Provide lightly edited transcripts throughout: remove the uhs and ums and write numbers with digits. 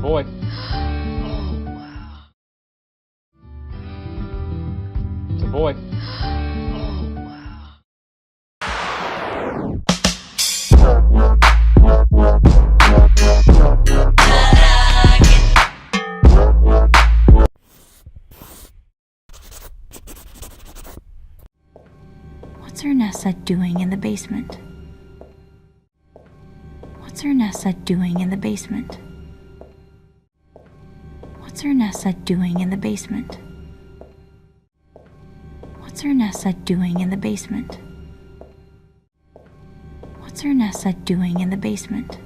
boy. Oh, wow. It's a boy. Oh, wow. What's Ernesta doing in the basement? What's Ernesta doing in the basement? What's Ernesta doing in the basement? What's Ernesta doing in the basement? What's Ernesta doing in the basement?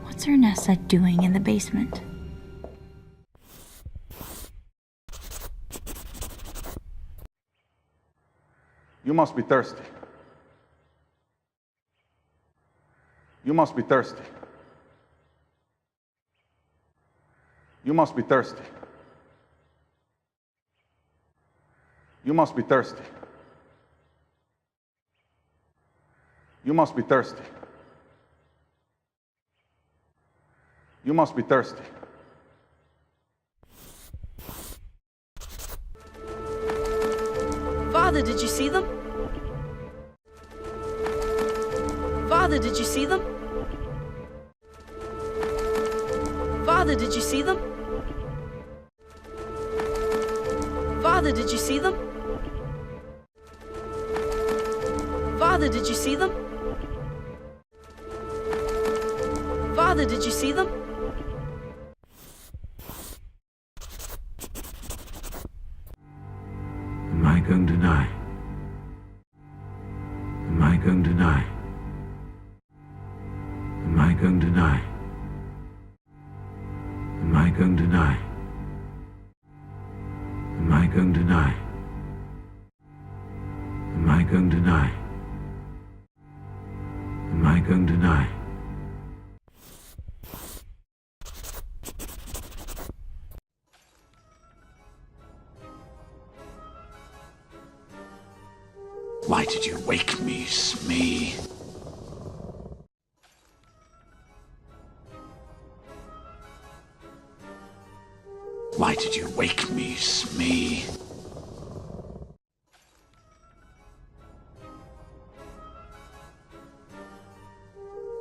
What's Ernesta doing in the basement? You must be thirsty. You must be thirsty. You must be thirsty. You must be thirsty. You must be thirsty. You must be thirsty. Father, did you see them? Father, did you see them? Father, did you see them? Father, did you see them? Father, did you see them? Father, did you see them? Am I going to die? Am I going to die? Am I going to die? Am I going to die? Am I going to die? Am I going to die? Am I going to die? Why did you wake me, Smee? Why did you wake me, Smee?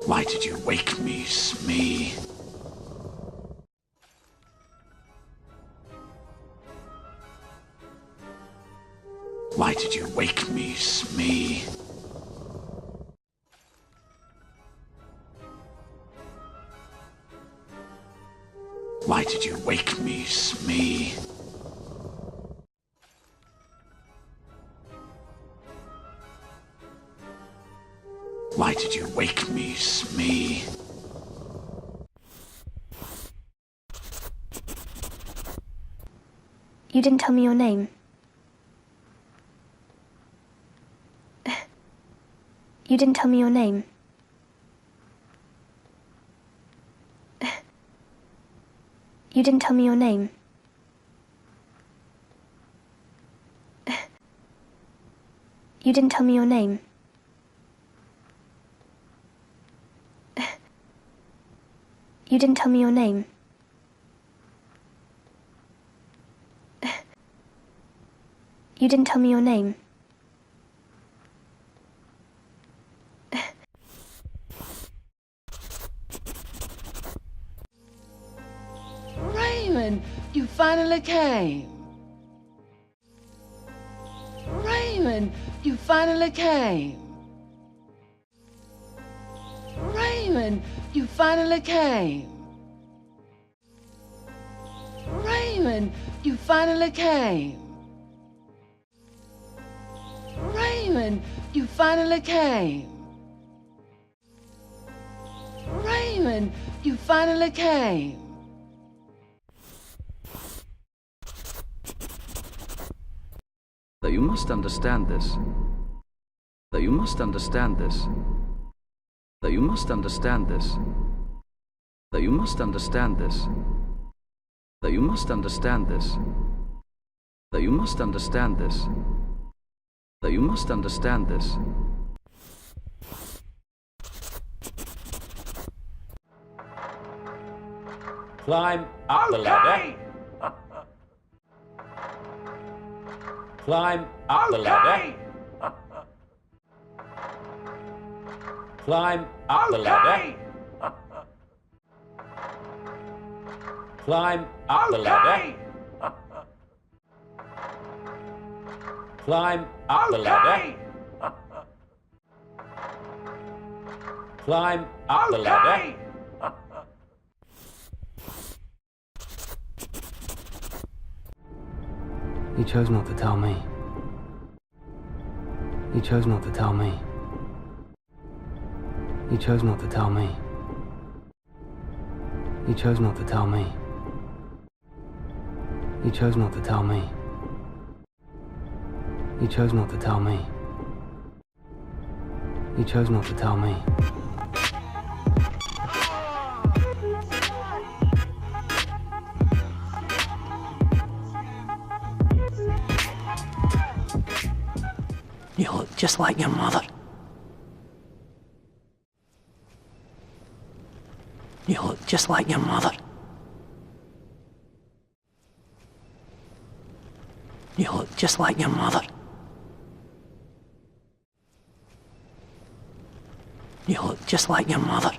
Why did you wake me, Smee? Why did you wake me, Smee? Why did you wake me, Smee? Why did you wake me, Smee? You didn't tell me your name. You didn't tell me your name. You didn't tell me your name. You didn't tell me your name. You didn't tell me your name. You didn't tell me your name. Raymond, you finally came. Raymond, you finally came. Raymond, you finally came. Raymond, you finally came. Raymond, you finally came. Raymond, you finally came. That you must understand this. That you must understand this. That you must understand this. That you must understand this. That you must understand this. That you must understand this. That you must understand this. Climb up the ladder. Climb up the ladder. Climb up the ladder. Climb up the ladder. Climb up the ladder. Climb up the ladder. You chose not to tell me. You chose not to tell me. You chose not to tell me. You chose not to tell me. You chose not to tell me. You chose not to tell me. You chose not to tell me. You look just like your mother. You look just like your mother. You look just like your mother. You look just like your mother.